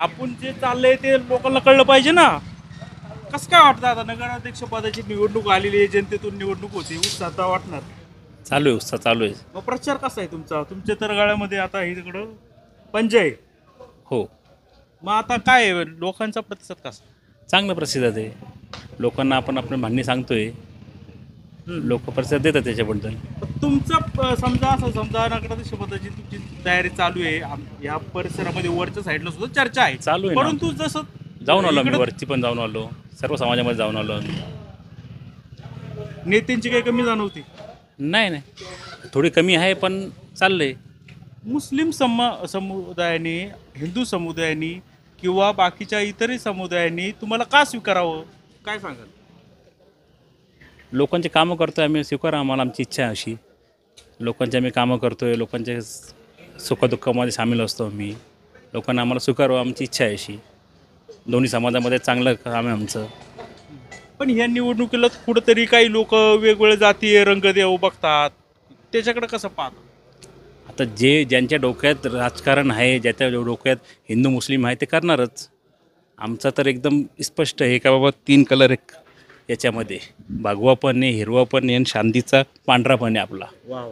आपण जे चाललंय ते लोकांना कळलं पाहिजे ना. कसं काय वाटतं आता नगराध्यक्ष पदाची निवडणूक आलेली आहे, जनतेतून निवडणूक होती, उत्साह वाटणार. चालू आहे, उत्साह चालू आहे. मग प्रचार कसा आहे तुमचा? तुमच्या तर गाळ्यामध्ये आता हे तिकडं पंच आहे. हो, मग आता काय आहे, लोकांचा प्रतिसाद कसा? चांगलं प्रतिसाद आहे. लोकांना आपण आपलं म्हणणे सांगतोय, लोक प्रतिसाद देतात त्याच्याबद्दल. तुमचा समजा असं समजा नगराध्यक्ष पदाची तुमची तयारी चालू आहे, या परिसरामध्ये वरच्या साईडला सुद्धा चर्चा आहे चालू आहे ना. परंतु जसं जाऊन आलो मी, इकडं वरती पण जाऊन आलो, सर्व समाजामध्ये जाऊन आलो आम्ही. नेत्यांची काही कमी जाणवती. नाही नाही, थोडी कमी आहे पण चाललंय. मुस्लिम समुदायाने, हिंदू समुदायाने किंवा बाकीच्या इतरही समुदायांनी तुम्हाला का स्वीकारावं, काय सांगाल? लोकांचे कामं करतोय आम्ही, स्वीकारा आम्हाला, आमची इच्छा आहे अशी. लोकांचे आम्ही कामं करतोय, लोकांच्या सुखदुःखामध्ये सामील असतो आम्ही. लोकांना आम्हाला स्वीकारावं, आमची इच्छा आहे अशी. दोन्ही समाजामध्ये चांगलं काम आहे आमचं. पण ह्या निवडणुकीला कुठंतरी काही लोक वेगवेगळे जातीय रंगदेव बघतात, त्याच्याकडे कसं पाहतात? आता जे ज्यांच्या डोक्यात राजकारण आहे, ज्याच्या डोक्यात हिंदू मुस्लिम आहे ते करणारच. आमचा तर एकदम स्पष्ट आहे का बाबा, 3 कलर एक याच्यामध्ये, भगवा पण आहे, हिरवा पण आहे आणि शांतीचा पांढरा पण आहे आपला. वा.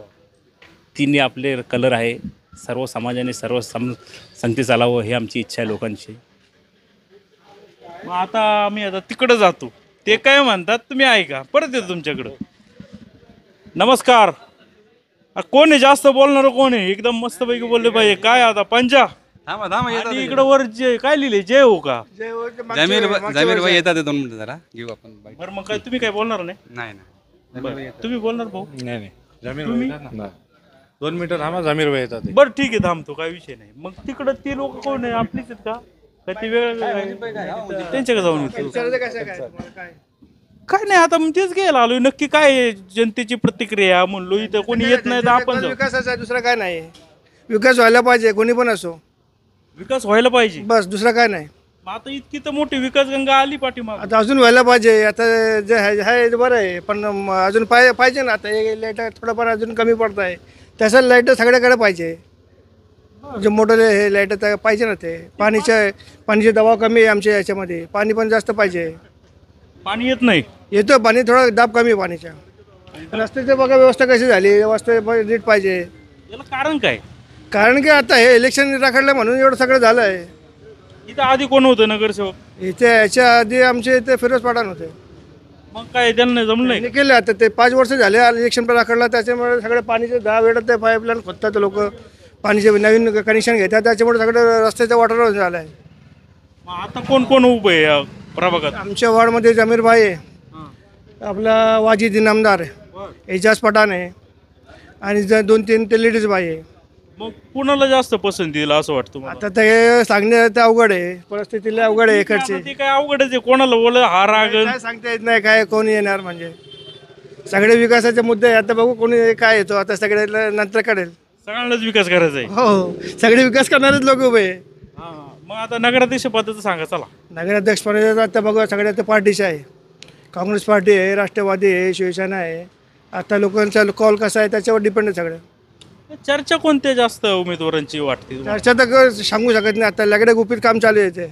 3 आपले कलर आहे. सर्व समाजाने सर्व संगती चालावं ही आमची इच्छा आहे लोकांची. मग आता आम्ही तिकडं जातो, ते काय म्हणतात तुम्ही ऐका, परत येतो तुमच्याकडं. नमस्कार. कोण आहे जास्त बोलणार, कोण आहे? एकदम मस्तपैकी बोलले पाहिजे. काय आता पंजा आणि इकडं वर जे काय लिहिले, जय हो का? जमीर भाई येतात 2 मिनिटं जरा घेऊ आपण. बरं मग काय तुम्ही काय बोलणार नाही? नाही बरं, तुम्ही बोलणार भाऊ? नाही जमीर भाई येतात ना. 2 मिनिटं थांबा, जमीर भाई येतात. बरं ठीक आहे, थांबतो, काय विषय नाही. मग तिकडं ते लोक कोण आहे, आपलीच आहेत का? का ते वेगळं त्यांच्याकडे जाऊन येतो? काय नाही, आता मग तेच घ्यायला आलोय. नक्की काय आहे जनतेची प्रतिक्रिया? म्हणलो इथं कोणी येत नाही तर आपण जाऊ. विकासाचा दुसरा काय नाही. विकास व्हायला पाहिजे, कोणी पण असो, विकास व्हायला पाहिजे, बस दुसरा काय नाही. मग आता इतकी तर मोठी विकास गंगा आली पाठीमाग. आता अजून व्हायला पाहिजे. आता जे आहे ते बरं आहे, पण अजून पाहिजे ना. आता हे लाईट थोडंफार अजून कमी पडत आहे, तसं लाईट सगळ्याकडे पाहिजे. जे मोठं हे लाईट पाहिजे ना. ते पाणीचे दबाव कमी आहे आमच्या याच्यामध्ये, पाणी पण जास्त पाहिजे. पाणी येत नाही. येतो पाणी, थोडा दाब कमी आहे पाणीच्या. रस्त्याची बघा व्यवस्था कशी झाली, व्यवस्था नीट पाहिजे. याला कारण काय? कारण की आता हे इलेक्शन राखडलं म्हणून एवढं सगळं झालं आहे. इथं आधी कोण होतं नगरसेवक? याच्या आधी आमचे इथे फिरोज पठाण होते. मग काय त्यांना जमलं नाही? त्यांनी केलं. आता ते 5 वर्ष झाले इलेक्शन पण राखडला, त्याच्यामुळे सगळे पाणीचे 10 वेळात ते पाईपलाईन खोदतात लोक, पाणीचे नवीन कनेक्शन घेतात, त्याच्यामुळे सगळं रस्त्याचं वॉटर झालं आहे. मग आता कोण कोण उभं आहे या प्रभागात? आमच्या वॉर्डमध्ये जमीर भाई आहे, आपला वाजिद इनामदार आहे, एजाज पठाण आहे आणि 2-3 ते लेडीज भाई आहे. मग कुणाला जास्त पसंती दिला असं वाटतं मला? आता ते सांगणे ते अवघड आहे, परिस्थितीला अवघड आहे इकडची. ते काय अवघडच आहे, कोणाला बोल हा राग. काय सांगता येत नाही काय कोण येणार. म्हणजे सगळे विकासाचे मुद्दे आहे. आता बघू कोणी काय येतो, आता सगळे नंतर कळेल. सगळ्यांनाच विकास करायचा आहे. हो, सगळे विकास करणारेच लोक उभे आहे. मग आता नगराध्यक्ष पदाचं सांगा चला. नगराध्यक्ष पदाचं आता बघा सगळ्या त्या पार्टीच्या आहे. काँग्रेस पार्टी आहे, राष्ट्रवादी आहे, शिवसेना आहे. आता लोकांचा कॉल कसा आहे त्याच्यावर डिपेंड आहे सगळं. चर्चा कोणत्या जास्त उमेदवारांची वाटते? चर्चा तर सांगू शकत नाही. आता लगडे गुपित काम चालू आहे ते.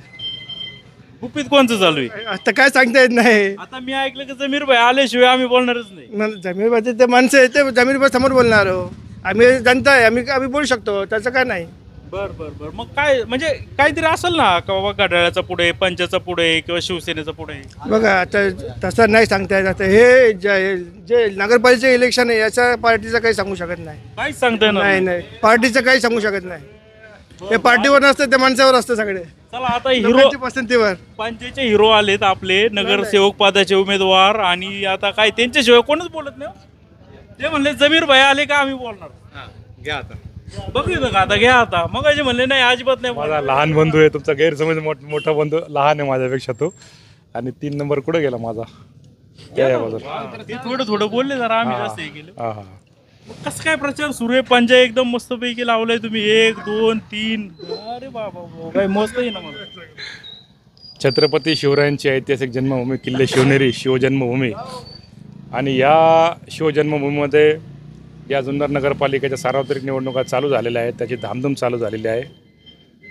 गुपित कोणचं चालू आहे? आता काय सांगता येत नाही. आता मी ऐकलं की जमीर भाई आल्याशिवाय आम्ही बोलणारच नाही. जमीरबाजी ते माणसं आहे, ते जमीरबाई समोर बोलणार हो. आम्ही जनता आहे, आम्ही बोलू शकतो, त्याचं काय नाही. बर बर बर. मग काय म्हणजे काहीतरी असेल ना का बाबा, घड्याळाचा पुढे, पंचाचा पुढे किंवा शिवसेनेचा पुढे? बघा आता तसं नाही सांगता येत. आता हे जे नगरपालिकेचे इलेक्शन आहे याच्या पार्टीचं काही सांगू शकत नाही. काहीच सांगता येणार नाही नाही, पार्टीचं काही सांगू शकत नाही. हे पार्टीवर नसतं, ते माणसावर असतं सगळे. चला आता हिरो लोकांच्या पसंतीवर. पंचायतचे हिरो आलेत आपले नगरसेवक पदाचे उमेदवार, आणि आता काय त्यांच्याशिवाय कोणच बोलत नाही. ते म्हणले जमीर भाई आले का आम्ही बोलणार. घ्या आता. बघितलं का आता, घ्या आता. मग असे म्हणले नाही अजिबात नाही. माझा लहान बंधू आहे, तुमचा गैरसमज. मोठा बंधू लहान आहे माझ्यापेक्षा तो. आणि 3 नंबर कुठे गेला माझा? ते थोडं थोडं बोलले जरा, आम्ही जास्त हे केलं. हा हा. कसं काय प्रचार सुरू आहे? पंजा एकदम मस्त पैकी लावलाय तुम्ही. 1 2 3. अरे बाबा, काय मस्त आहे ना. मला छत्रपती शिवरायांची ऐतिहासिक जन्मभूमी किल्ले शिवनेरी शिवजन्मभूमी, आणि या शिवजन्मभूमीमध्ये या जुन्नर नगरपालिकेच्या सार्वत्रिक निवडणुका चालू झालेल्या आहेत. त्याची धामधूम चालू झालेली आहे.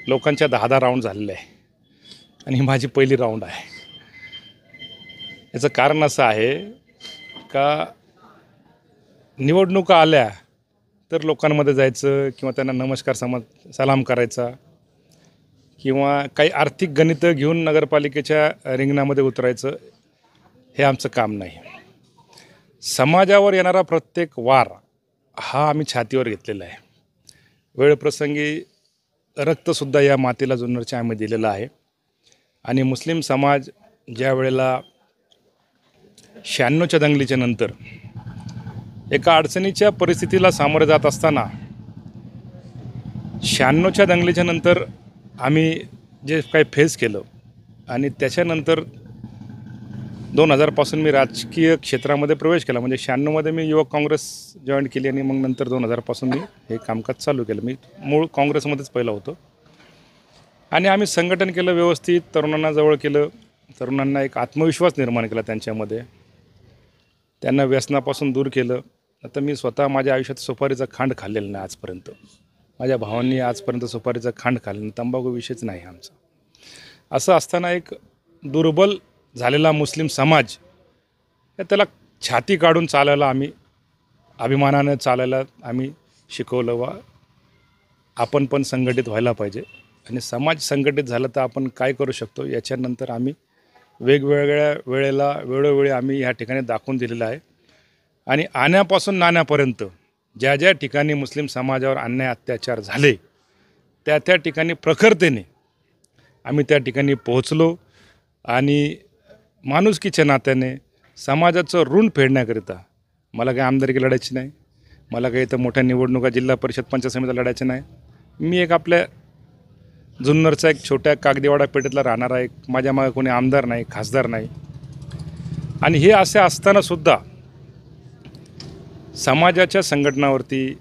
लोकांच्या 10 राऊंड झालेले आहे. आणि ही माझी पहिली राऊंड आहे. याचं कारण असं आहे का निवडणुका आल्या तर लोकांमध्ये जायचं किंवा त्यांना नमस्कार सलाम करायचा किंवा काही आर्थिक गणितं घेऊन नगरपालिकेच्या रिंगणामध्ये उतरायचं हे आमचं काम नाही. समाजावर येणारा प्रत्येक वार हा आम्ही छातीवर घेतलेला आहे. वेळप्रसंगी रक्तसुद्धा या मातेला जुन्नरच्या आम्ही दिलेलं आहे. आणि मुस्लिम समाज ज्या वेळेला 96च्या दंगलीच्या नंतर एका अडचणीच्या परिस्थितीला सामोरे जात असताना 96च्या दंगलीच्या नंतर आम्ही जे काही फेस केलं आणि त्याच्यानंतर 2000पासून मी राजकीय क्षेत्रामध्ये प्रवेश केला. म्हणजे 96मध्ये मी युवक काँग्रेस जॉईन केली आणि मग नंतर 2000पासून मी हे कामकाज चालू केलं. मी मूळ काँग्रेसमध्येच पहिलं होतो आणि आम्ही संघटन केलं व्यवस्थित, तरुणांना जवळ केलं, तरुणांना एक आत्मविश्वास निर्माण केला त्यांच्यामध्ये, त्यांना व्यसनापासून दूर केलं. आता मी स्वतः माझ्या आयुष्यात सुपारीचा खांड खाल्लेला नाही आजपर्यंत. माझ्या भावांनी आजपर्यंत सुपारीचा खांड खाल्ला नाही, तंबाखू विषयच नाही आमचा. असं असताना एक दुर्बल झालेला मुस्लिम समाज त्याला छाती काढून चालायला आम्ही अभिमानानं चालायला आम्ही शिकवलं. वा आपण पण संघटित व्हायला पाहिजे आणि समाज संघटित झालं तर आपण काय करू शकतो याच्यानंतर आम्ही वेगवेगळ्या वेळोवेळी आम्ही ह्या ठिकाणी दाखवून दिलेलं आहे. आणि आण्यापासून नाण्यापर्यंत ज्या ज्या ठिकाणी मुस्लिम समाजावर अन्याय अत्याचार झाले त्या ठिकाणी प्रखरतेने आम्ही त्या ठिकाणी पोहोचलो आणि माणुसकीच्या नात्याने समाजाचं ऋण फेडण्याकरिता मला काही आमदारकी लढायची नाही, मला काही इथं मोठ्या निवडणुका जिल्हा परिषद पंचायत समिती लढायच्या नाही. मी एक आपल्या जुन्नरचा एक छोट्या कागदीवाडा पेठेतला राहणारा एक, माझ्या मागे कोणी आमदार नाही, खासदार नाही. आणि हे असे असतानासुद्धा समाजाच्या संघटनावरती,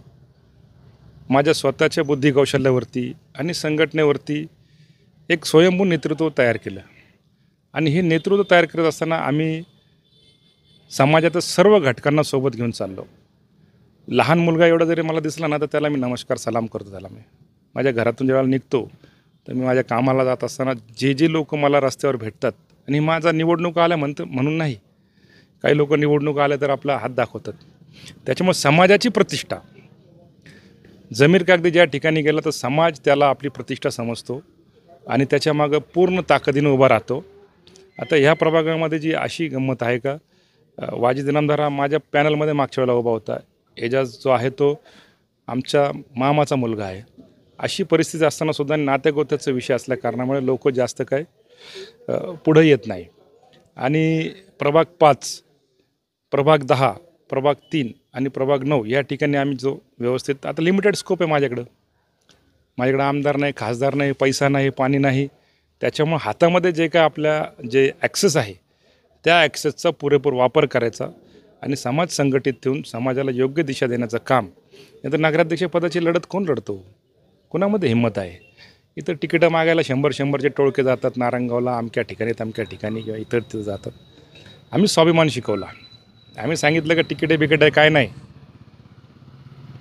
माझ्या स्वतःच्या बुद्धिकौशल्यावरती आणि संघटनेवरती एक स्वयंभू नेतृत्व तयार केलं. आणि हे नेतृत्व तयार करत असताना आम्ही समाजाच्या सर्व घटकांना सोबत घेऊन चाललो. लहान मुलगा एवढा जरी मला दिसला ना तर त्याला मी नमस्कार सलाम करतो. त्याला मी माझ्या घरातून ज्यावेळेला निघतो तर मी माझ्या कामाला जात असताना जे लोक मला रस्त्यावर भेटतात, आणि माझा निवडणूक आल्या म्हणून नाही, काही लोक निवडणूक आल्या तर आपला हात दाखवतात. त्याच्यामुळे समाजाची प्रतिष्ठा, जमीर कागदी ज्या ठिकाणी गेला तर समाज त्याला आपली प्रतिष्ठा समजतो आणि त्याच्यामागं पूर्ण ताकदीने उभा राहतो. आता ह्या प्रभागामध्ये जी अशी गंमत आहे का, वाजिद इनामदार हा माझ्या पॅनलमध्ये मागच्या वेळेला उभा होता. एजाज जो आहे तो आमच्या मामाचा मुलगा आहे. अशी परिस्थिती असतानासुद्धा नातेगोत्याचा विषय असल्या कारणामुळे लोक जास्त काय पुढं येत नाही. आणि प्रभाग 5, प्रभाग 10, प्रभाग 3 आणि प्रभाग 9 या ठिकाणी आम्ही जो व्यवस्थित, आता लिमिटेड स्कोप आहे माझ्याकडं आमदार नाही, खासदार नाही, पैसा नाही, पाणी नाही. त्याच्यामुळं हातामध्ये जे काय आपल्या जे ॲक्सेस आहे त्या ॲक्सेसचा पुरेपूर वापर करायचा आणि समाज संघटित ठेवून समाजाला योग्य दिशा देण्याचं काम. नंतर नगराध्यक्ष पदाची लढत कोण लढतो, कोणामध्ये हिंमत आहे? इथं तिकीटं मागायला 100-100चे टोळके जातात, नारंगावला अमक्या ठिकाणी किंवा इतर तिथं जातात. आम्ही स्वाभिमान शिकवला. आम्ही सांगितलं का तिकीट आहे काय नाही,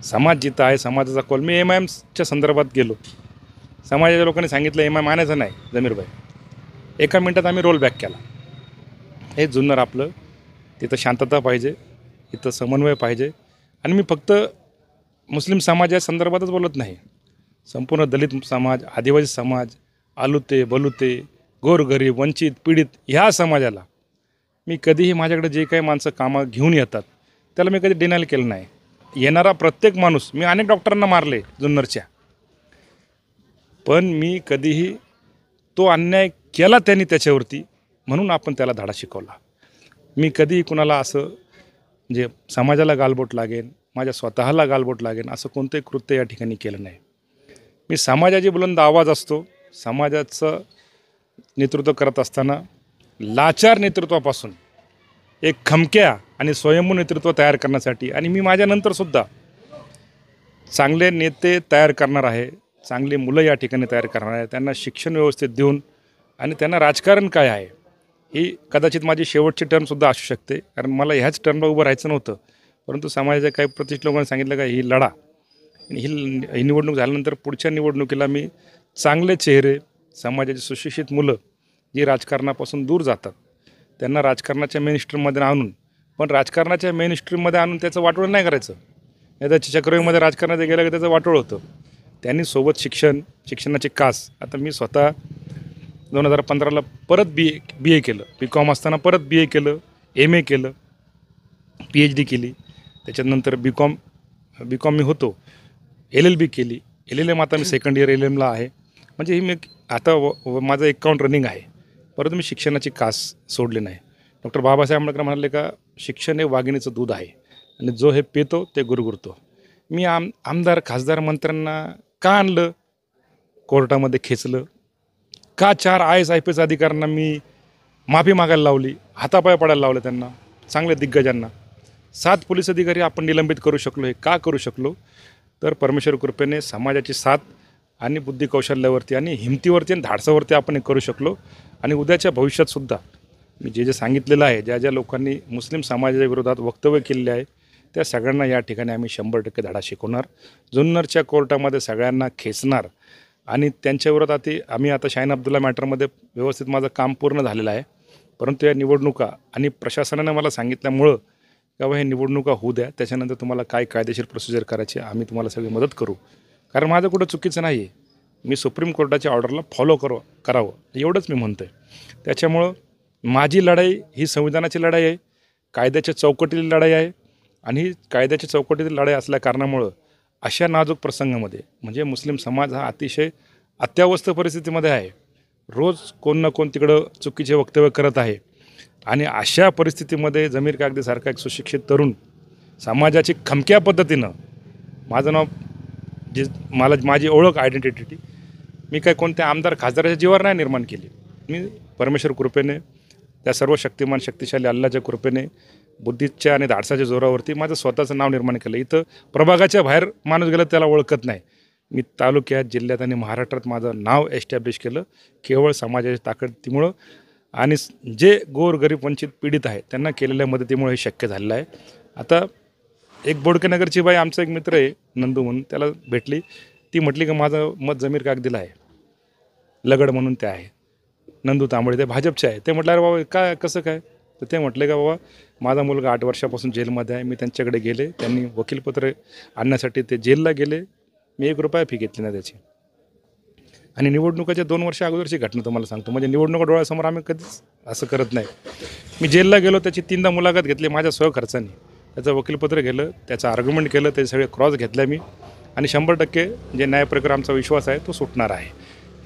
समाज जिथं आहे समाजाचा कॉल. मी MIMच्या संदर्भात गेलो, समाजाच्या लोकांनी सांगितलं MIM मानायचं नाही जमीरभाई. 1 मिनटात आम्ही रोल बॅक केला. हे जुन्नर आपलं, तिथं शांतता पाहिजे, इथं समन्वय पाहिजे. आणि मी फक्त मुस्लिम समाजा संदर्भातच बोलत नाही, संपूर्ण दलित समाज, आदिवासी समाज, आलुते बलुते, गोरगरीब, वंचित, पीडित ह्या समाजाला मी कधीही माझ्याकडे जे काही माणसं कामं घेऊन येतात त्याला मी कधी डिनायल केलं नाही. येणारा प्रत्येक माणूस, मी अनेक डॉक्टरांना मारले जुन्नरच्या, पण मी कधीही तो अन्याय केला त्यांनी त्याच्यावरती म्हणून आपण त्याला धडा शिकवला. मी कधीही कुणाला असं म्हणजे समाजाला गालबोट लागेल, माझ्या स्वतःला गालबोट लागेल असं कोणतंही कृत्य या ठिकाणी केलं नाही. मी समाजाची बुलंद आवाज असतो. समाजाचं नेतृत्व करत असताना लाचार नेतृत्वापासून एक खमक्या आणि स्वयंभू नेतृत्व तयार करण्यासाठी, आणि मी माझ्यानंतरसुद्धा चांगले नेते तयार करणार आहे, चांगली मुलं या ठिकाणी तयार करणार आहे, त्यांना शिक्षण व्यवस्थित देऊन आणि त्यांना राजकारण काय आहे ही कदाचित माझी शेवटची टर्मसुद्धा असू शकते, कारण मला ह्याच टर्मला उभं राहायचं नव्हतं. परंतु समाजाच्या काही प्रतिष्ठित लोकांनी सांगितलं का ही लढा, आणि ही निवडणूक झाल्यानंतर पुढच्या निवडणुकीला मी चांगले चेहरे, समाजाची सुशिक्षित मुलं जी राजकारणापासून दूर जातात त्यांना राजकारणाच्या मेन स्ट्रीममध्ये आणून, पण राजकारणाच्या मेन स्ट्रीममध्ये आणून त्याचं वाटोळ नाही करायचं. नाही तर चक्रव्यूहमध्ये राजकारणात गेलं की त्याचं वाटोळ होतं. त्यांनी सोबत शिक्षणाची कास. आता मी स्वतः 2015ला परत बी ए केलं. BCom असताना परत BA केलं, MA केलं, PhD केली. त्याच्यानंतर BCom मी होतो, LLB केली. LLM आता मी सेकंड इयर LLMला आहे. म्हणजे ही मी आता माझं अकाउंट रनिंग आहे, परंतु मी शिक्षणाची कास सोडली नाही. डॉक्टर बाबासाहेब आंबेडकर म्हणाले का शिक्षण हे वाघिणीचं दूध आहे आणि जो हे पितो ते गुरगुरतो. मी आमदार खासदार मंत्र्यांना का आणलं, कोर्टामध्ये खेचलं का, 4 IAS IPS अधिकाऱ्यांना मी माफी मागायला लावली, हातापाय पडायला लावलं त्यांना, चांगल्या दिग्गजांना. 7 पोलीस अधिकारी आपण निलंबित करू शकलो. हे का करू शकलो, तर परमेश्वर कृपेने समाजाची साथ आणि बुद्धिकौशल्यावरती आणि हिमतीवरती आणि धाडसावरती आपण हे करू शकलो. आणि उद्याच्या भविष्यातसुद्धा मी जे सांगितलेलं आहे, ज्या लोकांनी मुस्लिम समाजाच्या विरोधात वक्तव्य केलेले आहे त्या सगळ्यांना या ठिकाणी आम्ही 100% धडा शिकवणार. जुन्नरच्या कोर्टामध्ये सगळ्यांना खेचणार आणि त्यांच्या विरोधात आम्ही आता शाहीन अब्दुल्ला मॅटरमध्ये व्यवस्थित माझं काम पूर्ण झालेलं आहे. परंतु या निवडणुका आणि प्रशासनाने मला सांगितल्यामुळं का हे निवडणुका होऊ द्या, त्याच्यानंतर तुम्हाला काय कायदेशीर प्रोसिजर करायची आम्ही तुम्हाला सगळी मदत करू. कारण माझं कुठं चुकीचं नाही आहे. मी सुप्रीम कोर्टाच्या ऑर्डरला फॉलो करावं एवढंच मी म्हणतो आहे. त्याच्यामुळं माझी लढाई ही संविधानाची लढाई आहे, कायद्याच्या चौकटीतील लढाई आहे. आणि ही कायद्याच्या चौकटीतील लढाई असल्या कारणामुळं अशा नाजूक प्रसंगामध्ये म्हणजे मुस्लिम समाज हा अतिशय अत्यावस्थ परिस्थितीमध्ये आहे. रोज कोण ना कोण तिकडं चुकीचे वक्तव्य करत आहे. आणि अशा परिस्थितीमध्ये जमीर कागदीसारखा एक सुशिक्षित तरुण समाजाची खमक्या पद्धतीनं, माझं नाव जे माझी ओळख आयडेंटिटी मी काय कोणत्या आमदार खासदाराच्या जीवावर नाही निर्माण केली. मी परमेश्वर कृपेने, त्या सर्व शक्तिमान शक्तिशाली अल्लाच्या कृपेने, बुद्धीच्या आणि धाडसाच्या जोरावरती माझं स्वतःचं नाव निर्माण केलं. इथं प्रभागाच्या बाहेर माणूस गेला त्याला ओळखत नाही. मी तालुक्यात, जिल्ह्यात आणि महाराष्ट्रात माझं नाव एस्टॅब्लिश केलं केवळ समाजाच्या ताकदीमुळं आणि जे गोरगरीब वंचित पीडित आहे त्यांना केलेल्या मदतीमुळे हे शक्य झालेलं आहे. आता एक बोडकेनगरची बाई, आमचा एक मित्र आहे नंदू म्हणून, त्याला भेटली. ती म्हटली की माझं मत जमीर कागदीला आहे, लगड म्हणून ते आहे, नंदू तांबळे ते भाजपचे आहे. ते म्हटलं अरे बाबा काय कसं काय, तर ते म्हटले का बाबा माझा मुलगा 8 वर्षापासून जेलमध्ये आहे. मी त्यांच्याकडे गेले, त्यांनी वकीलपत्र आणण्यासाठी ते जेलला गेले. मी 1 रुपया फी घेतली ना त्याची. आणि निवडणुकाच्या 2 वर्ष अगोदरची घटना तुम्हाला सांगतो, म्हणजे निवडणुका डोळ्यासमोर आम्ही कधीच असं करत नाही. मी जेलला गेलो, त्याची 3दा मुलाखत घेतली माझ्या स्वखर्चाने. त्याचं वकीलपत्र गेलं, त्याचं आर्ग्युमेंट केलं, ते सगळे क्रॉस घेतल्या मी. आणि 100% जे न्यायप्रकारे आमचा विश्वास आहे तो सुटणार आहे.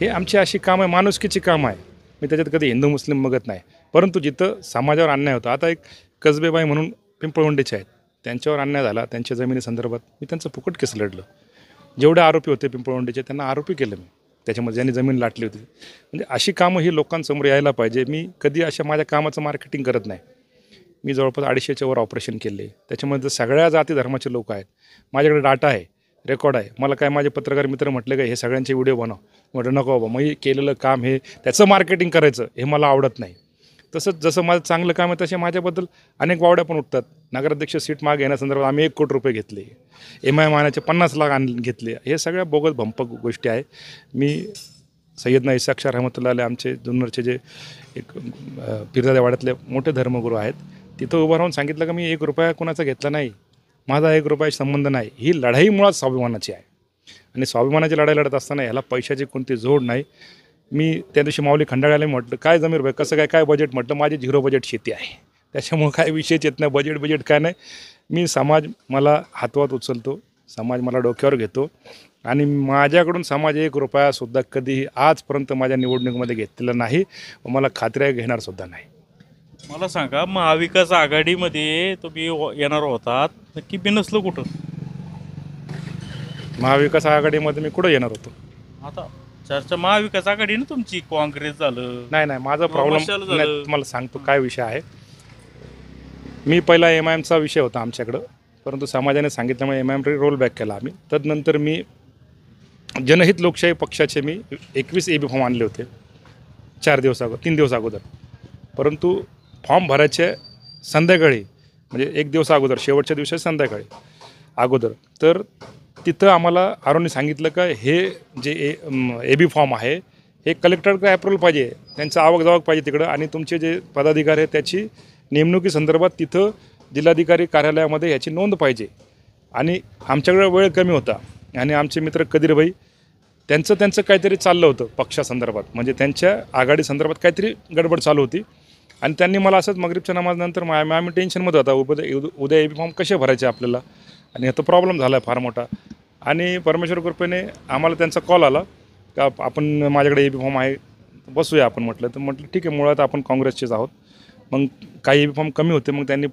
हे आमची अशी कामं आहे, माणुसकीची कामं आहे. मी त्याच्यात कधी हिंदू मुस्लिम बघत नाही. परंतु जिथं समाजावर अन्याय होता, आता एक कसबेबाई म्हणून पिंपळवंडीचे आहेत, त्यांच्यावर अन्याय झाला त्यांच्या जमिनीसंदर्भात, मी त्यांचं फुकट केस लढलं. जेवढे आरोपी होते पिंपळवंडीचे त्यांना आरोपी केलं मी, त्याच्यामध्ये ज्यांनी जमीन लाटली होती. म्हणजे अशी कामं ही लोकांसमोर यायला पाहिजे. मी कधी अशा माझ्या कामाचं मार्केटिंग करत नाही. मी जवळपास 250च्या वर ऑपरेशन केले, त्याच्यामध्ये सगळ्या जाती धर्माचे लोक आहेत. माझ्याकडे डाटा आहे, रेकॉर्ड आहे. मला काय माझे पत्रकार मित्र म्हटले का हे सगळ्यांचे व्हिडिओ बनव, म्हटलं नको बाबा, मग केलेलं काम हे त्याचं मार्केटिंग करायचं हे मला आवडत नाही. तसंच जसं माझं चांगलं काम आहे तसे माझ्याबद्दल अनेक वावड्या पण उठतात. नगराध्यक्ष सीट मागे येण्यासंदर्भात आम्ही 1 कोटी रुपये घेतले, MIM आणायचे 50 लाख घेतले. हे सगळ्या बोगस भंपक गोष्टी आहे. मी सय्यदना इसाक शाह रहमतुल्लाह अलैह आमचे जुन्नरचे जे एक पीरजाद्या वाड्यातले मोठे धर्मगुरू आहेत, तिथं उभं राहून सांगितलं का मी 1 रुपया कुणाचा घेतला नाही, माझा 1 रुपयाचा संबंध नाही. ही लढाई मुळात स्वाभिमानाची आहे. आणि स्वाभिमानाची लढाई लढत असताना याला पैशाची कोणती जोड नाही. मी त्या दिवशी माऊली खंडाळ्याला म्हटलं काय जमीर भाई कसं काय बजेट, म्हटलं माझी 0 बजेट शेती आहे, त्याच्यामुळं काय विषयच येत नाही, बजेट काय नाही. मी समाज मला हातवात उचलतो, समाज मला डोक्यावर घेतो आणि माझ्याकडून समाज 1 रुपयासुद्धा कधीही आजपर्यंत माझ्या निवडणुकीमध्ये घेतलेला नाही व मला खात्री आहे घेणारसुद्धा नाही. मला सांगा, महाविकास आघाडीमध्ये तुम्ही येणार होतात, नक्की बिनसलं कुठं? महाविकास आघाडीमध्ये मी कुठं येणार होतो? आता चर्चा महाविकास आघाडी ना तुमची, काँग्रेस झालं. नाही माझा मशाल प्रॉब्लेम झालं. नाही, तुम्हाला सांगतो काय विषय आहे. मी पहिला MIMचा विषय होता आमच्याकडं, परंतु समाजाने सांगितल्यामुळे MIM रोल बॅक केला आम्ही. तदनंतर मी जनहित लोकशाही पक्षाचे मी 21 AB फॉर्म आणले होते 3 दिवस अगोदर. परंतु फॉर्म भरायचे संध्याकाळी, म्हणजे 1 दिवस अगोदर, शेवटच्या दिवशी संध्याकाळी अगोदर, तर तिथं आम्हाला आरोने सांगितलं का हे जे AB फॉर्म आहे हे कलेक्टरकडे अप्रूव्हल पाहिजे, त्यांचं आवक जावक पाहिजे तिकडं, आणि तुमचे जे पदाधिकारी आहेत त्याची नेमणुकीसंदर्भात तिथं जिल्हाधिकारी कार्यालयामध्ये याची नोंद पाहिजे. आणि आमच्याकडे वेळ कमी होता आणि आमचे मित्र कदीरभाई त्यांचं काहीतरी चाललं होतं पक्षासंदर्भात, म्हणजे त्यांच्या आघाडी संदर्भात काहीतरी गडबड चालू होती. आणि त्यांनी मला असंच मगरिबच्या नमाजनंतर आम्ही टेन्शनमध्ये होता, उद्या ए बी फॉर्म कसे भरायचे आपल्याला, आणि आता प्रॉब्लेम झाला आहे फार मोठा. आणि परमेश्वर कृपेने आम्हाला त्यांचा कॉल आला का आपण माझ्याकडे ए बी फॉर्म आहे, बसूया आपण. तर म्हटलं ठीक आहे, मुळात आपण काँग्रेसचेच आहोत. मग काही ए बी फॉर्म कमी होते, मग त्यांनी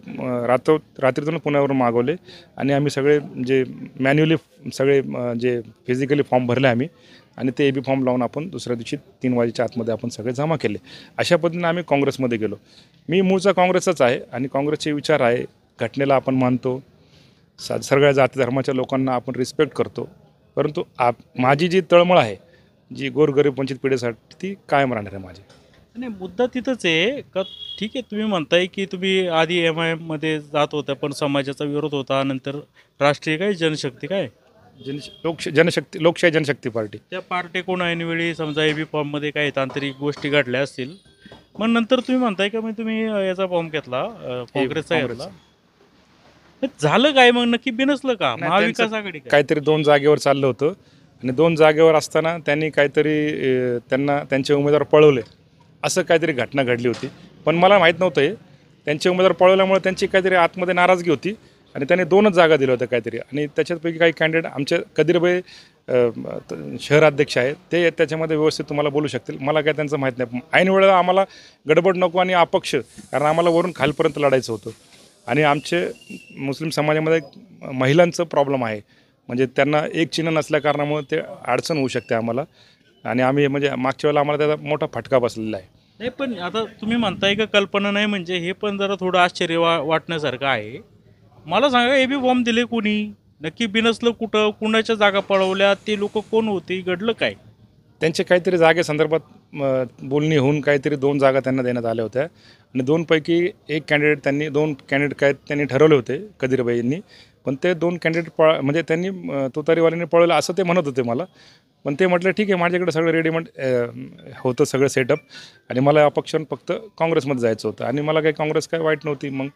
रात्रीतून पुण्यावरून मागवले आणि आम्ही सगळे जे मॅन्युअली सगळे जे फिजिकली फॉर्म भरले आम्ही, आणि ते ए बी फॉर्म लावून आपण दुसऱ्या दिवशी 3 वाजेच्या आतमध्ये आपण सगळे जमा केले. अशा पद्धतीने आम्ही काँग्रेसमध्ये गेलो. मी मूळचा काँग्रेसचाच आहे आणि काँग्रेसचे विचार आहे, घटनेला आपण मानतो, सगळ्या जाती धर्माच्या लोकांना आपण रिस्पेक्ट करतो. परंतु माझी जी तळमळ आहे, जी गोरगरीब वंचित पिढीसाठी, ती कायम राहणार आहे माझी. नाही, मुद्दा तिथंच आहे का. ठीक आहे, तुम्ही म्हणताय की तुम्ही आधी MIM-मध्ये जात होता पण समाजाचा विरोध होता, नंतर राष्ट्रीय काय जनशक्ती काय लोकशाही जनशक्ती पार्टी, त्या पार्टी कोण ऐनवेळी समजा ए बी फॉर्ममध्ये काही तांत्रिक गोष्टी घडल्या असतील, मग नंतर तुम्ही म्हणताय का मग तुम्ही याचा फॉर्म घेतला, काँग्रेसचा घेतला. झालं काय मग, नक्की बिनसलं का नाही, महाविकास आघाडी काय? काहीतरी 2 जागेवर चाललं होतं आणि 2 जागेवर असताना त्यांनी काहीतरी त्यांना त्यांचे उमेदवार पळवले, असं काहीतरी घटना घडली होती. पण मला माहीत नव्हतं हे. त्यांचे उमेदवार पळवल्यामुळे त्यांची काहीतरी आतमध्ये नाराजगी होती आणि त्यांनी 2च जागा दिल्या होत्या काहीतरी. आणि त्याच्यापैकी काही कॅन्डिडेट आमचे कदीरभाई शहराध्यक्ष आहेत, ते त्याच्यामध्ये व्यवस्थित तुम्हाला बोलू शकतील. मला काय त्यांचं माहीत नाही. ऐन वेळेला आम्हाला गडबड नको आणि अपक्ष, कारण आम्हाला वरून खालपर्यंत लढायचं होतं. आणि आमचे मुस्लिम समाजामध्ये महिलांचं प्रॉब्लेम आहे, म्हणजे त्यांना एक चिन्ह नसल्या कारणामुळे ते अडचण होऊ शकते आम्हाला. आणि आम्ही म्हणजे मागच्या वेळेला आम्हाला त्याचा मोठा फटका बसलेला आहे. नाही, पण आता तुम्ही म्हणताय का कल्पना नाही, म्हणजे हे पण जरा थोडं आश्चर्य वाटण्यासारखं आहे. मला सांगा, ए बी फॉर्म दिले कोणी, नक्की बिनसलं कुठं, कुणाच्या जागा पळवल्या, ते लोक कोण होते, घडलं काय? त्यांचे काहीतरी जागेसंदर्भात बोलणी होऊन काहीतरी 2 जागा त्यांना देण्यात आल्या होत्या आणि 2पैकी एक कॅन्डिडेट दोन कॅन्डिडेट काय त्यांनी ठरवले होते कदीरभाईंनी. पण ते 2 कॅन्डिडेट म्हणजे त्यांनी तुतारीवाल्यांनी पळवलं असं ते म्हणत होते मला. पण ते म्हटलं ठीक आहे, माझ्याकडे सगळं रेडीमेड होतं सगळं सेटअप, आणि मला अपक्षानं फक्त काँग्रेसमध्ये जायचं होतं. आणि मला काही काँग्रेस काय वाईट नव्हती. मग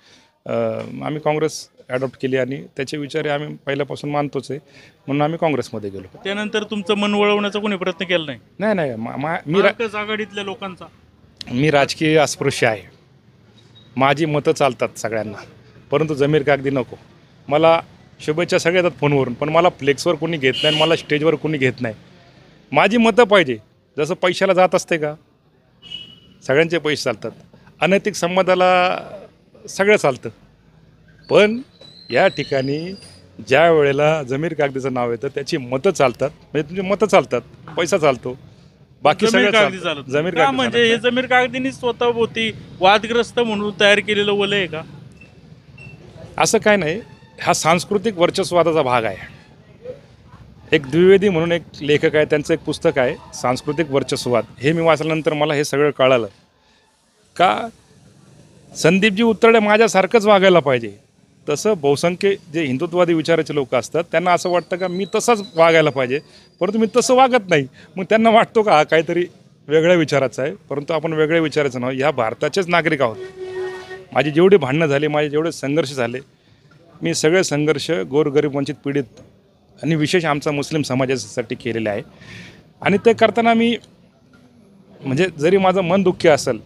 आम्ही काँग्रेस ॲडॉप्ट केली आणि त्याचे विचार आम्ही पहिल्यापासून मानतोच आहे, म्हणून आम्ही काँग्रेसमध्ये गेलो. त्यानंतर तुमचं मन वळवण्याचा कोणी प्रयत्न केला नाही? नाही, महाविकास आघाडीतल्या लोकांचा. मी राजकीय अस्पृश्य आहे. माझी मतं चालतात सगळ्यांना, परंतु जमीर कागदी नको. मला शुभेच्छा सगळ्या येतात फोनवरून, पण मला फ्लेक्सवर कोणी घेत नाही, मला स्टेजवर कोणी घेत नाही. माझी मतं पाहिजे. जसं पैशाला जात असते का, सगळ्यांचे पैसे चालतात. अनैतिक संवादाला सगळं चालतं. पण या ठिकाणी ज्या वेळेला जमीर कागदीचं नाव येतं, त्याची मतं चालतात, म्हणजे तुमची मतं चालतात, पैसा चालतो, बाकी जमीर सगळं कागदी चालतं. चालत जमीर का? कागदी म्हणजे हे जमीर कागदीनी स्वतः होती वादग्रस्त म्हणून तयार केलेलं वलय आहे का? असं काय नाही. हा सांस्कृतिक वर्चस्वादाचा भाग आहे. एक द्विवेदी म्हणून एक लेखक आहे, त्यांचं एक पुस्तक आहे सांस्कृतिक वर्चस्वाद. हे मी वाचल्यानंतर मला हे सगळं कळालं का संदीपजी उत्तरडे माझ्यासारखंच वागायला पाहिजे. तसं बहुसंख्य जे हिंदुत्ववादी विचाराचे लोक असतात, त्यांना असं वाटतं का मी तसंच वागायला पाहिजे, परंतु मी तसं वागत नाही. मग त्यांना वाटतो का हा काहीतरी वेगळ्या विचाराचा आहे, परंतु आपण वेगळ्या विचाराचं नाव. ह्या भारताचेच नागरिक आहोत. माझी जेवढी भांडणं झाली, माझे जेवढे संघर्ष झाले, मी सगळे संघर्ष गोरगरीब वंचित पीडित आणि विशेष आमचा मुस्लिम समाजासाठी केलेले आहे. आणि ते करताना मी म्हणजे जरी माझं मन दुःखी असेल,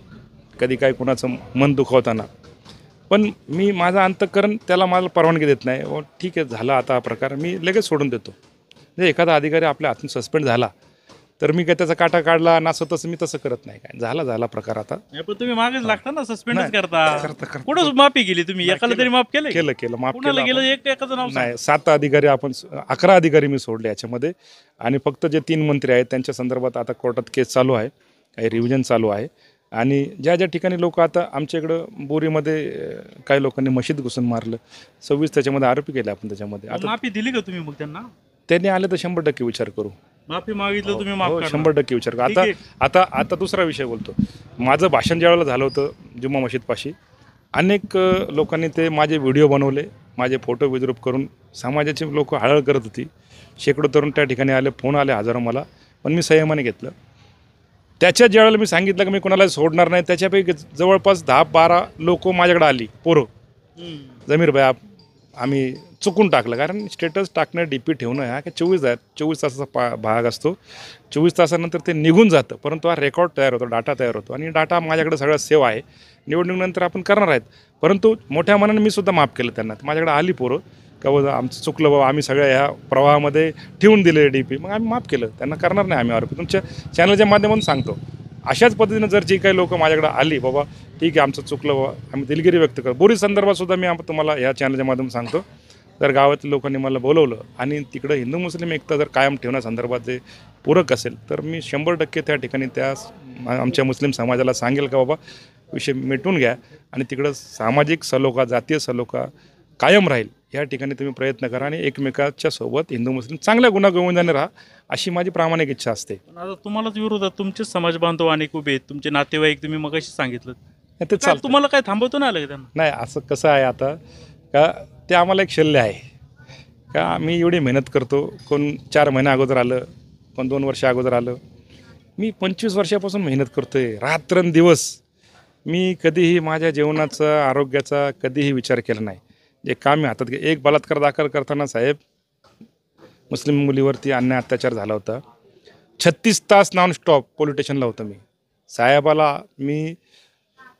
कधी काय कुणाचं मन दुखवताना, पण मी माझं अंतःकरण त्याला मला परवानगी देत नाही. ठीक आहे, झाला आता हा प्रकार, मी लगेच सोडून देतो. म्हणजे एखादा अधिकारी आपल्या हातून सस्पेंड झाला तर मी काय त्याचा काटा काढला नसं तसं मी तसं करत नाही. काय झाला प्रकार आता. पण तुम्ही मागेच लागता ना, सस्पेंडच करता. कुठं माफी केली तुम्ही? एकाला तरी माफ केलं? केलं माफ कुणाला केलं. गेलं? एकाचं नाव सांग. नाही, 7 अधिकारी आपण 11 अधिकारी मी सोडले याच्यामध्ये. आणि फक्त जे 3 मंत्री आहेत त्यांच्या संदर्भात आता कोर्टात केस चालू आहे, काही रिव्हिजन चालू आहे. आणि ज्या ज्या ठिकाणी लोक आता आमच्या इकडं बोरीमध्ये काही लोकांनी मशीद घुसून मारलं, 26 त्याच्यामध्ये आरोपी केले आपण त्याच्यामध्ये. आता माफी दिली का तुम्ही मग त्यांना? त्यांनी आले तर 100% विचार करू. माफी मागितलं तुम्ही माफ करणार? 100% विचार करू. ठीक आहे. आता दुसरा विषय बोलतो. माझं भाषण ज्या वेळेला झालं होतं जुम्मा मशीदपाशी, अनेक लोकांनी ते माझे व्हिडिओ बनवले, माझे फोटो विद्रूप करून समाजाचे लोक हळहळ करत होती. शेकडो तरुण त्या ठिकाणी आले, फोन आले हजारो मला, पण मी संयमाने घेतलं. त्याच्या ज्यावेळेला मी सांगितलं की मी कोणाला सोडणार नाही, त्याच्यापैकी जवळपास 10-12 लोक माझ्याकडे आली पोरं. जमीर भाई आम्ही चुकून टाकलं, कारण स्टेटस टाकणं डी पी ठेवणं हा की 24 तासाचा भाग असतो. 24 तासानंतर ते निघून जातं, परंतु हा रेकॉर्ड तयार होतो, डाटा तयार होतो आणि डाटा माझ्याकडे सगळा सेव आहे. निवडणुकीनंतर आपण करणार आहेत, परंतु मोठ्या मनाने मी सुद्धा माफ केलं त्यांना. माझ्याकडे आली पोरं का बाबा आमचं चुकलं बाबा, आम्ही सगळ्या ह्या प्रवाहामध्ये ठेवून दिले डी पी, मग आम्ही माफ केलं त्यांना. करणार नाही आम्ही आरोपी. तुमच्या चॅनलच्या माध्यमातून सांगतो, अशाच पद्धतीनं जर जी काही लोक माझ्याकडे आली बाबा ठीक आहे आमचं चुकलं बाबा, आम्ही दिलगिरी व्यक्त करतो. बोरी संदर्भात सुद्धा मी तुम्हाला ह्या चॅनलच्या माध्यमातून सांगतो, जर गावातील लोकांनी मला बोलवलं आणि तिकडं हिंदू मुस्लिम एकता जर कायम ठेवण्यासंदर्भात जे पूरक असेल तर मी 100% त्या ठिकाणी त्या आमच्या मुस्लिम समाजाला सांगेल का बाबा विषय मिटवून घ्या आणि तिकडं सामाजिक सलोखा, जातीय सलोखा कायम राहील. या ठिकाणी तुम्ही प्रयत्न करा आणि एकमेकाच्या सोबत हिंदू मुस्लिम चांगल्या गुण्यागोविंदाने राहा, अशी माझी प्रामाणिक इच्छा असते. पण आता तुम्हालाच विरोधात तुमचेच समाज बांधव अनेक उभे आहेत, तुमचे नातेवाईक, तुम्ही मगाशी सांगितलं. ते काय चालतं. तुम्हाला काय थांबवतो ना आलं का त्यांना? नाही असं कसं आहे आता का ते आम्हाला एक शल्य आहे का आम्ही एवढी मेहनत करतो. कोण 4 महिन्या अगोदर आलं, कोण 2 वर्ष अगोदर आलं. मी 25 वर्षापासून मेहनत करतो आहे रात्रंदिवस. मी कधीही माझ्या जीवनाचा, आरोग्याचा कधीही विचार केला नाही. जे काम मी हातात एक बलात्कार दाखल करताना साहेब मुस्लिम मुलीवरती अन्याय अत्याचार झाला होता. 36 तास नॉन स्टॉप पोलीस स्टेशनला होतं मी. साहेबाला मी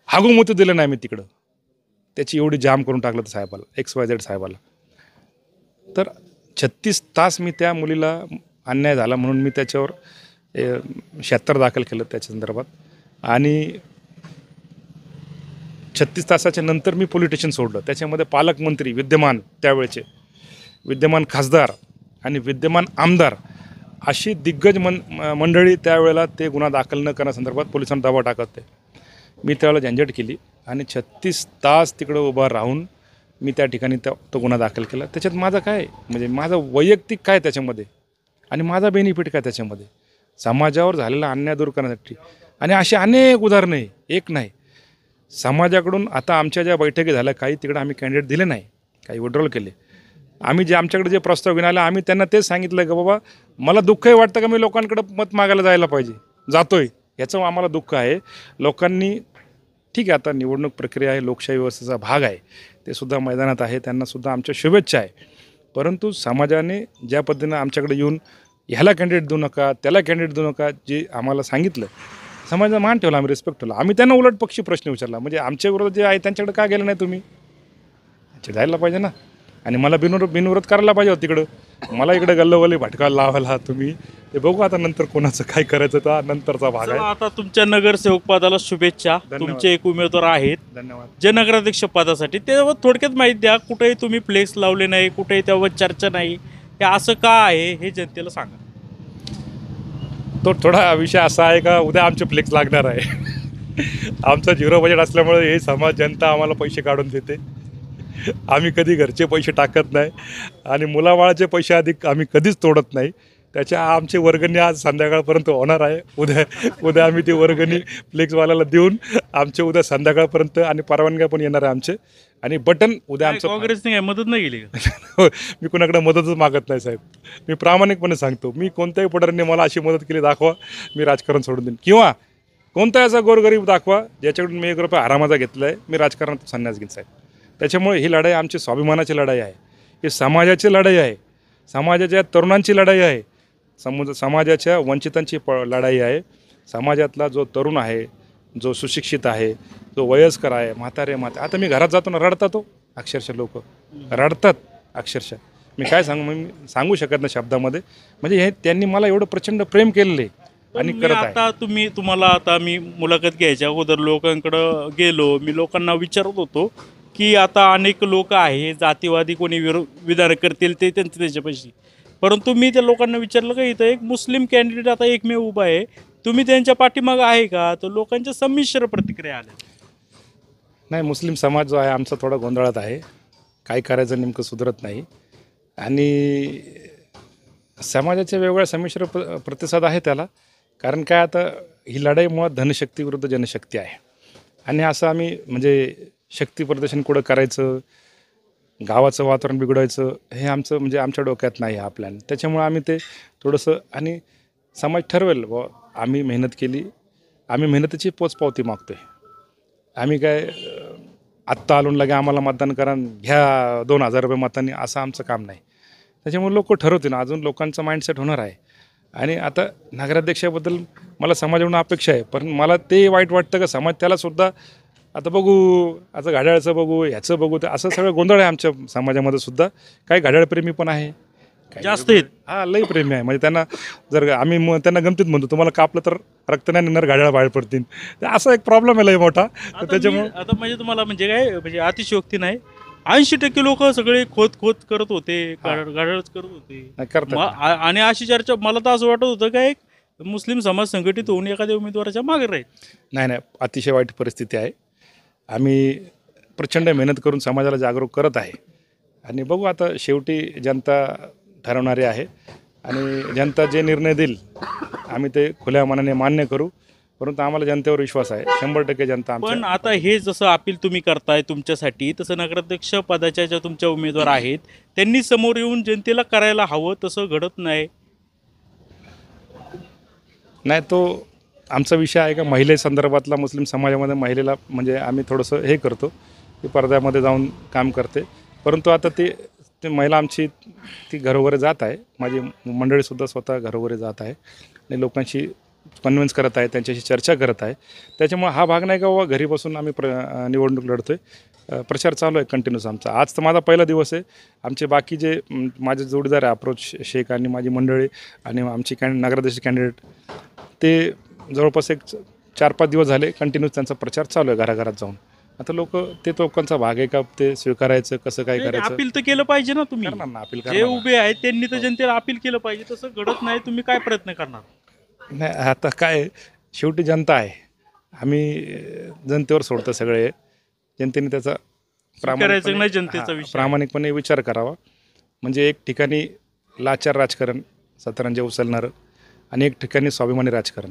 हागूमुती दिलं नाही मी तिकडं. त्याची एवढी जाम करून टाकलं होतं साहेबाला, XYZ साहेबाला. तर 36 तास मी त्या मुलीला अन्याय झाला म्हणून मी त्याच्यावर 76 दाखल केलं त्याच्या संदर्भात. आणि 36 तासाच्या नंतर मी पोलीस स्टेशन सोडलं. त्याच्यामध्ये पालकमंत्री विद्यमान, त्यावेळेचे विद्यमान खासदार आणि विद्यमान आमदार अशी दिग्गज मंडळी त्यावेळेला ते गुन्हा दाखल न करण्यासंदर्भात पोलिसांना दबाव टाकत होते. मी त्यावेळेला झंझट केली आणि 36 तास तिकडं उभा राहून मी त्या ठिकाणी तो गुन्हा दाखल केला. त्याच्यात माझं काय म्हणजे माझं वैयक्तिक काय त्याच्यामध्ये आणि माझा बेनिफिट काय त्याच्यामध्ये, समाजावर झालेला अन्याय दूर करण्यासाठी. आणि अशी अनेक उदाहरणं आहे, एक नाही. समाजाकडून आता आमच्या ज्या बैठकी झाल्या काही तिकडं आम्ही कॅन्डिडेट दिले नाही, काही विड्रॉल केले. आम्ही जे आमच्याकडे जे प्रस्ताव घेऊन आले आम्ही त्यांना तेच सांगितलं की बाबा मला दुःखही वाटतं का मी लोकांकडे मत मागायला जायला पाहिजे, जातोय याचं आम्हाला दुःख आहे. लोकांनी ठीक आहे आता निवडणूक प्रक्रिया आहे, लोकशाही व्यवस्थेचा भाग आहे, ते सुद्धा मैदानात आहे, त्यांनासुद्धा आमच्या शुभेच्छा आहे. परंतु समाजाने ज्या पद्धतीनं आमच्याकडे येऊन ह्याला कॅन्डिडेट देऊ नका, त्याला कॅन्डिडेट देऊ नका जे आम्हाला सांगितलं, समाजाचा मान ठेवला, आम्ही रिस्पेक्ट ठेवला. आम्ही त्यांना उलट पक्षी प्रश्न विचारला, म्हणजे आमच्या विरोधात जे आहे त्यांच्याकडे का गेलं नाही तुम्ही, जायला पाहिजे ना. आणि मला बिनविरोध करायला पाहिजे होतं तिकडं. मला इकडे गल्लवल्ली भटकायला लावायला तुम्ही, ते बघू आता नंतर कोणाचं काय करायचं तर नंतरचा भाग आहे. चला, आता तुमच्या नगरसेवक पदाला शुभेच्छा. धन्यवाद. तुमचे एक उमेदवार आहेत धन्यवाद. जे नगराध्यक्ष पदासाठी, त्यावर थोडक्यात माहिती द्या. कुठेही तुम्ही फ्लेक्स लावले नाही, कुठेही त्यावर चर्चा नाही, हे असं का आहे हे जनतेला सांगा. तो थोडा विषय असा आहे का उद्या आमचे फ्लेक्स लागणार आहे. आमचं 0 बजेट असल्यामुळे हे समाज जनता आम्हाला पैसे काढून देते. आम्ही कधी घरचे पैसे टाकत नाही आणि मुलाबाळाचे पैसे अधिक आम्ही कधीच तोडत नाही. त्याच्या आमची वर्गणी आज संध्याकाळपर्यंत होणार आहे. उद्या आम्ही ती वर्गणी फ्लेक्सवाल्याला देऊन आमचे उद्या संध्याकाळपर्यंत आणि परवानग्या पण येणार आहे आमचे. आणि बटन उद्या आमचं काँग्रेसने काय मदत नाही केली का? मी कुणाकडे मदतच मागत नाही साहेब. मी प्रामाणिकपणे सांगतो, मी कोणत्याही पुढाऱ्यांनी मला अशी मदत केली दाखवा, मी राजकारण सोडून देईन. किंवा कोणताही असा गोरगरीब दाखवा ज्याच्याकडून मी 1 रुपया आरामाचा घेतला आहे, मी राजकारणात संन्यास घेईन साहेब. त्याच्यामुळे ही लढाई आमची स्वाभिमानाची लढाई आहे, ही समाजाची लढाई आहे, समाजाच्या तरुणांची लढाई आहे, समाजाच्या वंचितांची लढाई आहे. समाजातला जो तरुण आहे, जो सुशिक्षित आहे, जो वयस्कर आहे, म्हातारे आता मी घरात जातो ना रडतात, तो अक्षरशः लोक रडतात अक्षरशः. मी काय सांगू शकत नाही शब्दामध्ये. म्हणजे हे त्यांनी मला एवढं प्रचंड प्रेम केलेलं आहे आणि करत आहे. आता तुम्हाला आता मी मुलाखत घ्यायच्या अगोदर लोकांकडं गेलो, मी लोकांना विचारत होतो की आता अनेक लोक आहे जातीवादी कोणी विधान करतील ते त्यांचे त्याच्यापाशी, परंतु मी त्या लोकांना विचारलं का इथं एक मुस्लिम कॅन्डिडेट आता एकमेव उभा आहे, तुम्ही त्यांच्या पाठीमागं आहे का? तर लोकांच्या संमिश्र प्रतिक्रिया आल्या. नाही, मुस्लिम समाज जो आहे आमचा थोडा गोंधळात आहे, काय करायचं नेमकं सुधरत नाही. आणि समाजाच्या वेगवेगळ्या संमिश्र प्रतिसाद आहे त्याला. कारण काय आता ही लढाई मुळात धनशक्ती विरुद्ध जनशक्ती आहे. आणि असं आम्ही म्हणजे शक्ती प्रदर्शन कुठं करायचं, गावाचं वातावरण बिघडायचं, हे आमचं म्हणजे आमच्या डोक्यात नाही हा प्लॅन. त्याच्यामुळे आम्ही ते थोडंसं आणि समाज ठरवेल आम्ही मेहनत केली, आम्ही मेहनतीची पोचपावती मागतो आहे. आम्ही काय आत्ता आलो लगे आम्हाला मतदान करा घ्या 2,000 रुपये मतांनी, असं आमचं काम नाही. त्याच्यामुळे लोक ठरवतील. अजून लोकांचं माइंडसेट होणार आहे. आणि आता नगराध्यक्षाबद्दल मला समाजाकडून अपेक्षा आहे, पण मला ते वाईट वाटतं का समाज त्यालासुद्धा आता बघू, आता घड्याळाचं बघू, ह्याचं बघू, तर असं सगळं गोंधळ आहे आमच्या समाजामध्ये सुद्धा. काही घड्याळप्रेमी पण आहे, काही जास्त आहेत. हां लई प्रेमी आहे. म्हणजे त्यांना जर आम्ही त्यांना गमतीत म्हणतो तुम्हाला कापलं तर रक्त नाही निघणार, घड्याळ बाहेर पडतील. तर असा एक प्रॉब्लेम आहे लई मोठा. तर त्याच्यामुळे आता म्हणजे तुम्हाला म्हणजे काय म्हणजे अतिशयोक्ती नाही, 80% लोक सगळे खोत करत होते, गाडळच करत होते. नाही करतात. आणि अशी चर्चा मला तर असं वाटत होतं का एक मुस्लिम समाज संघटित होऊन एखाद्या उमेदवाराच्या मागे राहील. नाही, अतिशय वाईट परिस्थिती आहे. आम्ही प्रचंड मेहनत करून समाजाला जागरूक करत आहे. आणि बघू आता शेवटी जनता ठरवणारी आहे. आणि जनता जे निर्णय देईल आम्ही ते खुल्या मनाने मान्य करू. परंतु आम्हाला जनतेवर विश्वास आहे. 100% जनता पण आमच्या. आता हे जसं अपील तुम्ही करताय तुमच्यासाठी, तसं नगराध्यक्ष पदाच्या ज्या तुमच्या उमेदवार आहेत त्यांनी समोर येऊन जनतेला करायला हवं, तसं घडत नाही. नाही, तो आमचा विषय आहे का महिलेसंदर्भातला. मुस्लिम समाजामध्ये महिलेला म्हणजे आम्ही थोडंसं हे करतो की पडद्यामध्ये जाऊन काम करते. परंतु आता ती महिला आमची ती घरोघरी जात आहे. माझी मंडळीसुद्धा स्वतः घरोघरी जात आहे आणि लोकांशी कन्व्हिन्स करत आहे, त्यांच्याशी चर्चा करत आहे. त्याच्यामुळे हा भाग नाही का बाबा घरी बसून आम्ही निवडणूक लढतो आहे. प्रचार चालू आहे कंटिन्यूस आमचा. आज तर माझा पहिला दिवस आहे. आमचे बाकी जे माझे जोडीदार आहे अप्रोच शेख आणि माझी मंडळी आणि आमची नगराध्यक्ष कॅन्डिडेट, ते जवळपास एक 4-5 दिवस झाले कंटिन्यूस त्यांचा प्रचार चालू आहे घराघरात जाऊन. आता लोकांचा भाग आहे का ते स्वीकारायचं, कसं काय करायचं. अपील तर केलं पाहिजे ना तुम्ही. करणार ना, अपील जे करणार ना. उभे आहेत त्यांनी तर जनतेला अपील केलं पाहिजे. तसं घडत नाही. तुम्ही काय प्रयत्न करणार? नाही, आता काय शेवटी जनता आहे. आम्ही जनतेवर सोडतो सगळे. जनतेने त्याचा करायचं नाही जनतेचा विषय. प्रामाणिकपणे विचार करावा. म्हणजे एक ठिकाणी लाचार राजकारण सतरंजे उचलणारं आणि एक ठिकाणी स्वाभिमानी राजकारण.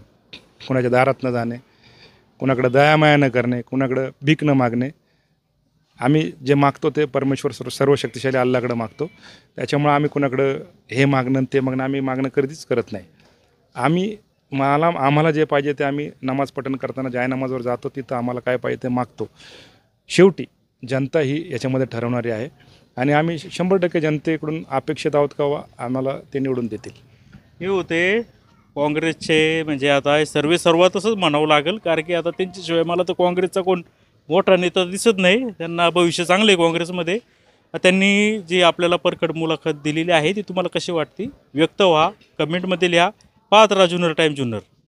कुणाच्या दारात न जाणे, कुणाकडं दयामाया न करणे, कुणाकडं भीक न मागणे. आम्ही जे मागतो ते परमेश्वर सर्व शक्तिशाली अल्लाकडं मागतो. त्याच्यामुळं आम्ही कुणाकडं हे मागणं ते मागणं आम्ही मागणं कधीच करत नाही. आम्हाला जे पाहिजे ते आम्ही नमाज पठण करताना जायनमाजवर जातो, तिथं आम्हाला काय पाहिजे ते मागतो. शेवटी जनता ही याच्यामध्ये ठरवणारी आहे. आणि आम्ही 100% जनतेकडून अपेक्षित आहोत का आम्हाला ते निवडून देतील. हे होते काँग्रेसचे, म्हणजे आता सर्वात तसंच म्हणावं लागेल, कारण की आता त्यांच्याशिवाय मला तर काँग्रेसचा कोण मोठा नेता दिसत नाही. त्यांना भविष्य चांगलं आहे काँग्रेसमध्ये. त्यांनी जी आपल्याला परखड मुलाखत दिलेली आहे ती तुम्हाला कशी वाटते व्यक्त व्हा, कमेंटमध्ये लिहा. पाहत राहा जुन्नर टाइम जुन्नर.